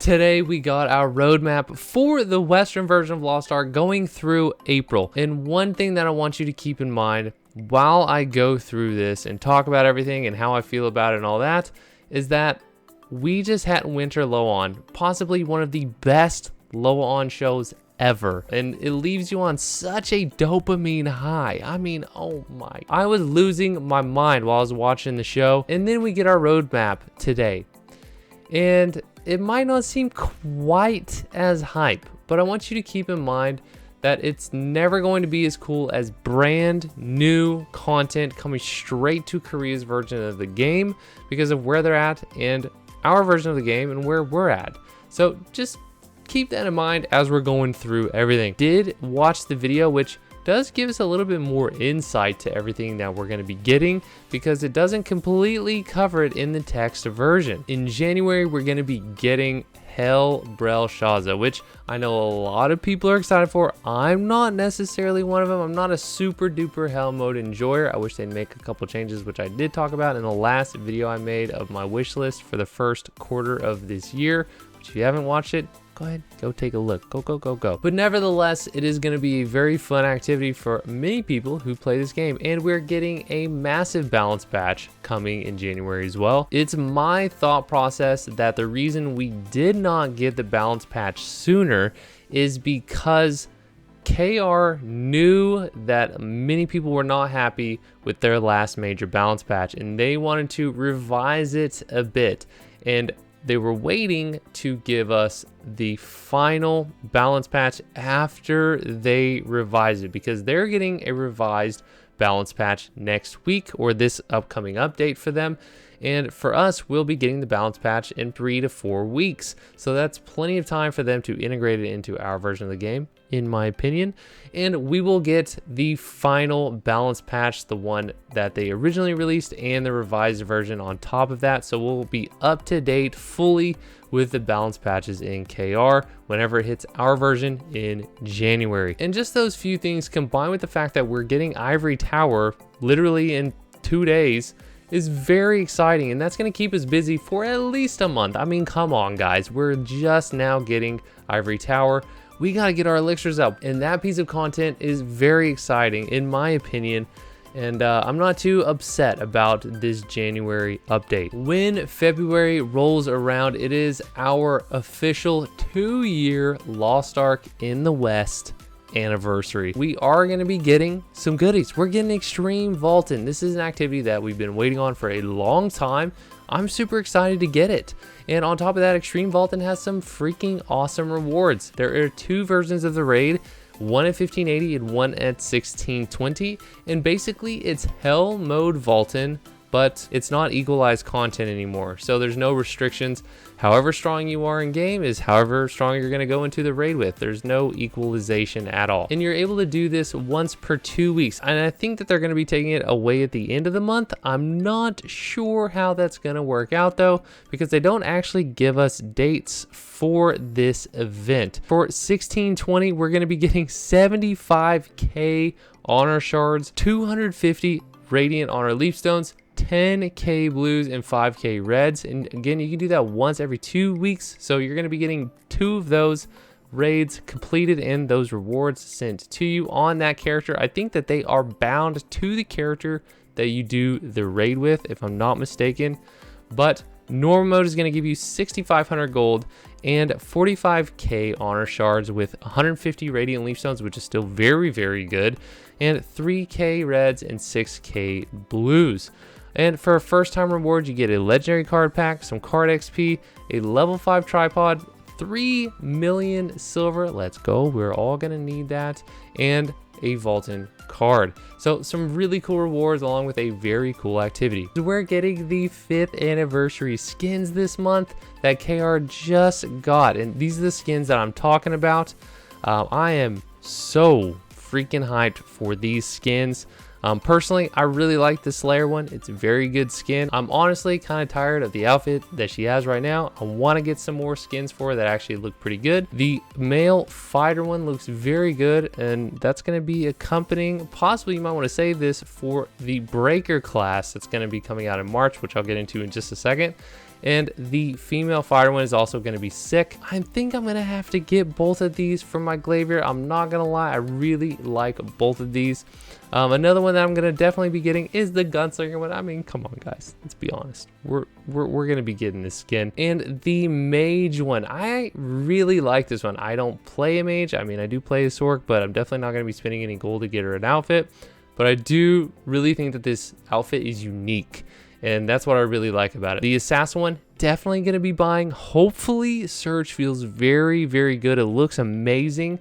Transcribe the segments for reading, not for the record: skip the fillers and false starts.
Today we got our roadmap for the Western version of Lost Ark going through April. And one thing that I want you to keep in mind while I go through this and talk about everything and how I feel about it and all that is that we just had Winter Low On, possibly one of the best Low On shows ever, and it leaves you on such a dopamine high. I mean, oh my, I was losing my mind while I was watching the show. And then we get our roadmap today, and it might not seem quite as hype, but I want you to keep in mind that it's never going to be as cool as brand new content coming straight to Korea's version of the game because of where they're at and our version of the game and where we're at. So just keep that in mind as we're going through everything. Did watch the video, which does give us a little bit more insight to everything that we're going to be getting because it doesn't completely cover it in the text version. In January, we're going to be getting Hell Brel Shaza, which I know a lot of people are excited for. I'm not necessarily one of them. I'm not a super duper Hell mode enjoyer. I wish they'd make a couple changes, which I did talk about in the last video I made of my wish list for the first quarter of this year. Which if you haven't watched it, go ahead, go take a look. Go. But nevertheless, it is going to be a very fun activity for many people who play this game. And we're getting a massive balance patch coming in January as well. It's my thought process that the reason we did not get the balance patch sooner is because KR knew that many people were not happy with their last major balance patch and they wanted to revise it a bit. And they were waiting to give us the final balance patch after they revised it because they're getting a revised balance patch next week or this upcoming update for them. And for us, we'll be getting the balance patch in 3 to 4 weeks. So that's plenty of time for them to integrate it into our version of the game, in my opinion. And we will get the final balance patch, the one that they originally released and the revised version on top of that. So we'll be up to date fully with the balance patches in KR whenever it hits our version in January. And just those few things combined with the fact that we're getting Ivory Tower literally in 2 days is very exciting, and that's going to keep us busy for at least a month. I mean, come on guys, we're just now getting Ivory Tower. We got to get our elixirs up, and that piece of content is very exciting in my opinion. And I'm not too upset about this January update. When February rolls around, it is our official 2-year Lost Ark in the West anniversary. We are going to be getting some goodies. We're getting Extreme Vaulting. This is an activity that we've been waiting on for a long time. I'm super excited to get it. And on top of that, Extreme Vaulting has some freaking awesome rewards. There are 2 versions of the raid, one at 1580 and one at 1620. And basically it's Hell mode Vaulting, but it's not equalized content anymore. So there's no restrictions. However strong you are in game is however strong you're going to go into the raid with. There's no equalization at all. And you're able to do this once per 2 weeks. And I think that they're going to be taking it away at the end of the month. I'm not sure how that's going to work out though, because they don't actually give us dates for this event. For 1620, we're going to be getting 75k honor shards, 250 radiant honor leaf stones, 10k blues and 5k reds. And again, you can do that once every 2 weeks, so you're going to be getting 2 of those raids completed and those rewards sent to you on that character. I think that they are bound to the character that you do the raid with, if I'm not mistaken. But normal mode is going to give you 6,500 gold and 45k honor shards with 150 radiant leaf stones, which is still very good, and 3k reds and 6k blues. And for a first time reward, you get a legendary card pack, some card XP, a level 5 tripod, 3 million silver. Let's go. We're all going to need that. And a Vaulting card. So some really cool rewards along with a very cool activity. We're getting the 5th anniversary skins this month that KR just got. And these are the skins that I'm talking about. I am so freaking hyped for these skins. Personally, I really like the Slayer one. It's a very good skin. I'm honestly kind of tired of the outfit that she has right now. I want to get some more skins for her that actually look pretty good. The male fighter one looks very good, and that's going to be accompanying, possibly you might want to save this for the Breaker class that's going to be coming out in March, which I'll get into in just a second. And the female fighter one is also going to be sick. I think I'm going to have to get both of these for my Glavier. I'm not going to lie, I really like both of these. Another one that I'm going to definitely be getting is the Gunslinger one. I mean, come on guys, let's be honest. We're going to be getting this skin. And the Mage one, I really like this one. I don't play a Mage. I mean, I do play a Sork, but I'm definitely not going to be spending any gold to get her an outfit. But I do really think that this outfit is unique. And that's what I really like about it. The Assassin one, definitely going to be buying. Hopefully, Surge feels very, very good. It looks amazing.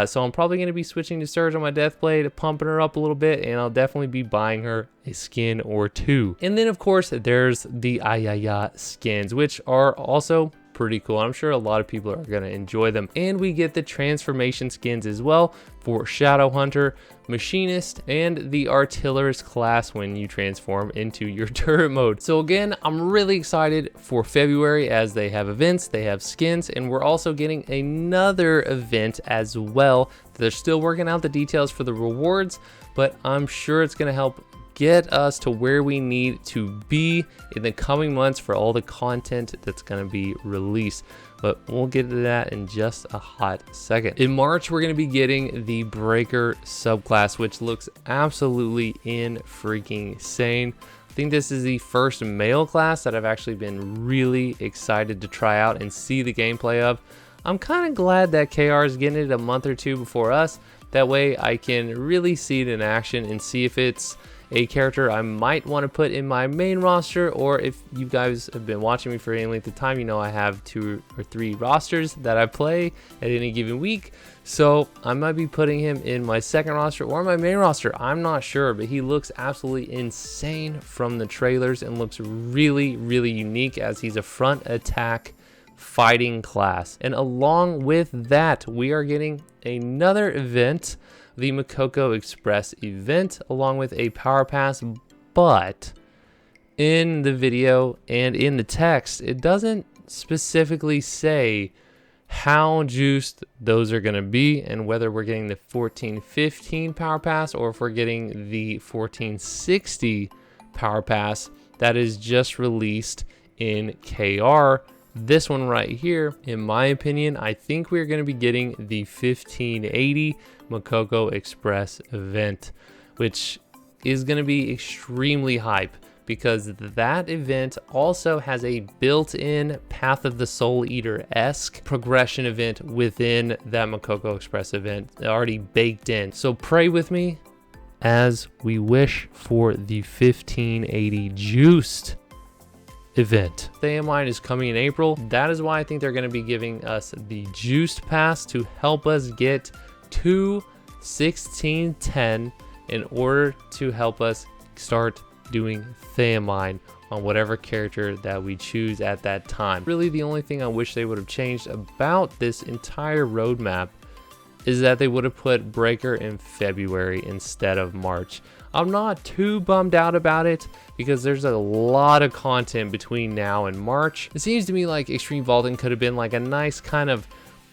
So I'm probably going to be switching to Surge on my Deathblade, pumping her up a little bit, and I'll definitely be buying her a skin or two. And then, of course, there's the Ayaya skins, which are also pretty cool. I'm sure a lot of people are going to enjoy them. And we get the transformation skins as well for Shadow Hunter, Machinist, and the Artillerist class when you transform into your turret mode. So again, I'm really excited for February as they have events, they have skins, and we're also getting another event as well. They're still working out the details for the rewards, but I'm sure it's going to help get us to where we need to be in the coming months for all the content that's going to be released. But we'll get to that in just a hot second. In March, we're going to be getting the Breaker subclass, which looks absolutely freaking insane. I think this is the first male class that I've actually been really excited to try out and see the gameplay of. I'm kind of glad that KR is getting it a month or two before us. That way I can really see it in action and see if it's a character I might want to put in my main roster, or if you guys have been watching me for any length of time, you know I have 2 or 3 rosters that I play at any given week. So I might be putting him in my second roster or my main roster. I'm not sure, but he looks absolutely insane from the trailers and looks really, really unique as he's a front attack fighting class. And along with that, we are getting another event, the Makoko Express event, along with a power pass, but in the video and in the text, it doesn't specifically say how juiced those are going to be and whether we're getting the 1415 power pass or if we're getting the 1460 power pass that is just released in KR. This one right here, in my opinion, I think we're going to be getting the 1580 Makoko Express event, which is going to be extremely hype because that event also has a built-in Path of the Soul Eater-esque progression event within that Makoko Express event, already baked in. So pray with me as we wish for the 1580 juiced event. Theamine is coming in April. That is why I think they're going to be giving us the juiced pass to help us get to 1610 in order to help us start doing Theamine on whatever character that we choose at that time. Really, the only thing I wish they would have changed about this entire roadmap is that they would have put Breaker in February instead of March. I'm not too bummed out about it because there's a lot of content between now and March. It seems to me like Extreme Vaulting could have been like a nice kind of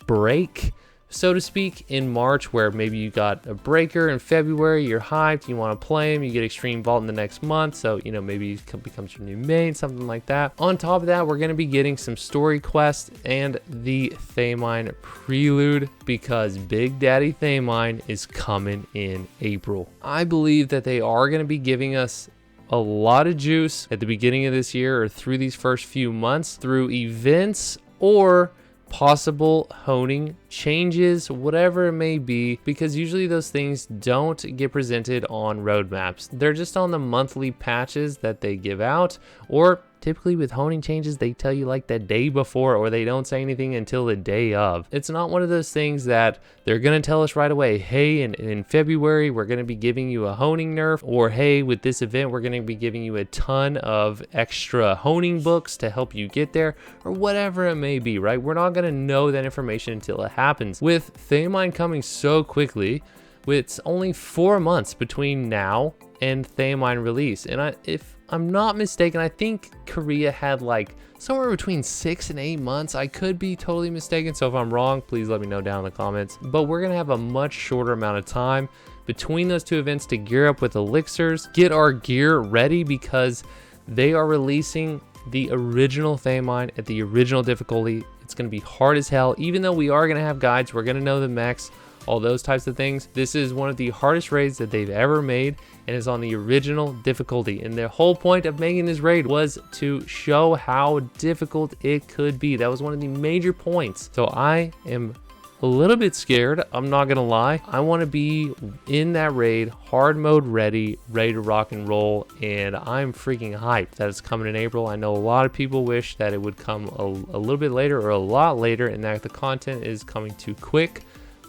break, so to speak, in March, where maybe you got a Breaker in February, you're hyped, you want to play him, you get Extreme Vault in the next month, so you know, maybe he becomes your new main, something like that. On top of that, we're going to be getting some story quests and the Theamine prelude because Big Daddy Theamine is coming in April. I believe that they are going to be giving us a lot of juice at the beginning of this year or through these first few months through events or possible honing changes, whatever it may be, because usually those things don't get presented on roadmaps. They're just on the monthly patches that they give out, or typically with honing changes, they tell you like the day before, or they don't say anything until the day of. It's not one of those things that they're going to tell us right away, hey, in February, we're going to be giving you a honing nerf, or hey, with this event, we're going to be giving you a ton of extra honing books to help you get there, or whatever it may be, right? We're not going to know that information until it happens. With Theamine coming so quickly, it's only 4 months between now and Theamine release, and if I'm not mistaken, I think Korea had like somewhere between 6 and 8 months. I could be totally mistaken, so if I'm wrong, please let me know down in the comments. But we're gonna have a much shorter amount of time between those two events to gear up with elixirs, get our gear ready, because they are releasing the original Thame mine at the original difficulty. It's going to be hard as hell. Even though we are going to have guides, we're going to know the mechs, all those types of things. This is one of the hardest raids that they've ever made, and is on the original difficulty. And the whole point of making this raid was to show how difficult it could be. That was one of the major points. So I am a little bit scared, I'm not gonna lie. I want to be in that raid, hard mode ready to rock and roll, and I'm freaking hyped that it's coming in April. I know a lot of people wish that it would come a little bit later or a lot later, and that the content is coming too quick.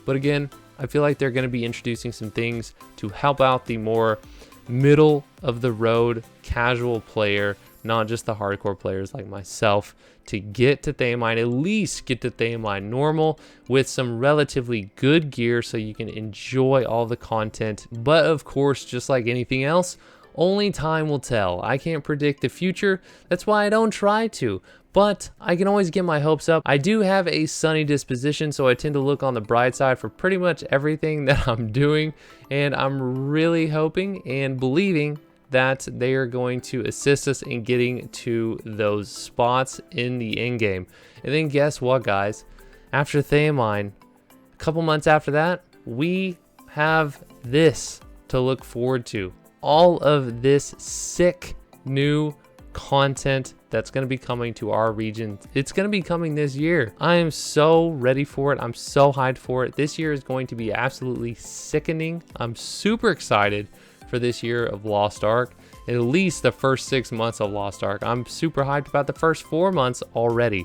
But again, I feel like they're going to be introducing some things to help out the more middle of the road casual player, not just the hardcore players like myself, to get to Thame mine, at least get to Thame mine normal with some relatively good gear so you can enjoy all the content. But of course, just like anything else, only time will tell. I can't predict the future. That's why I don't try to. But I can always get my hopes up. I do have a sunny disposition, so I tend to look on the bright side for pretty much everything that I'm doing. And I'm really hoping and believing that they are going to assist us in getting to those spots in the end game. And then guess what, guys? After Thame mine, a couple months after that, we have this to look forward to. All of this sick new content that's going to be coming to our region. It's going to be coming this year. I am so ready for it. I'm so hyped for it. This year is going to be absolutely sickening. I'm super excited for this year of Lost Ark, at least the first 6 months of Lost Ark. I'm super hyped about the first 4 months already.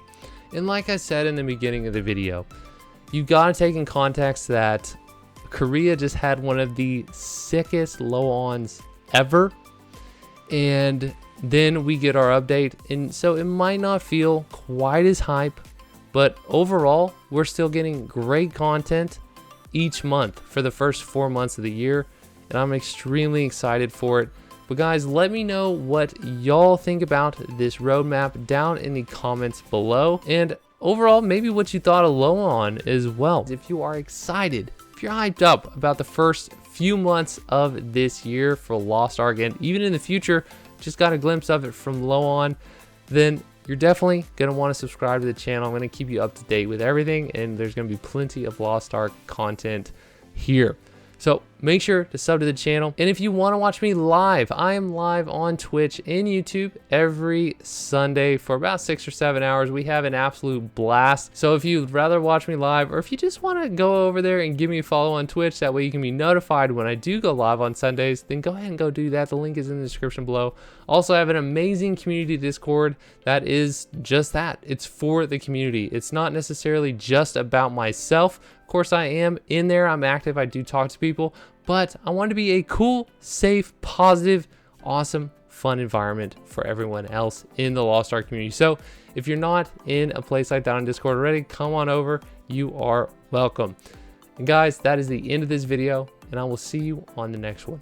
And like I said in the beginning of the video, you got to take in context that Korea just had one of the sickest low-ons ever, and then we get our update, and so it might not feel quite as hype, but overall we're still getting great content each month for the first 4 months of the year, and I'm extremely excited for it. But guys, let me know what y'all think about this roadmap down in the comments below, and overall maybe what you thought of Low-On as well. If you are excited, if you're hyped up about the first few months of this year for Lost Ark, and even in the future just got a glimpse of it from Low-On, then you're definitely going to want to subscribe to the channel. I'm going to keep you up to date with everything, and there's going to be plenty of Lost Ark content here. So make sure to sub to the channel. And if you want to watch me live, I am live on Twitch and YouTube every Sunday for about 6 or 7 hours. We have an absolute blast. So if you'd rather watch me live, or if you just want to go over there and give me a follow on Twitch, that way you can be notified when I do go live on Sundays, then go ahead and go do that. The link is in the description below. Also, I have an amazing community Discord that is just that. It's for the community. It's not necessarily just about myself. Of course, I am in there. I'm active. I do talk to people, but I want to be a cool, safe, positive, awesome, fun environment for everyone else in the Lost Ark community. So if you're not in a place like that on Discord already, come on over. You are welcome. And guys, that is the end of this video, and I will see you on the next one.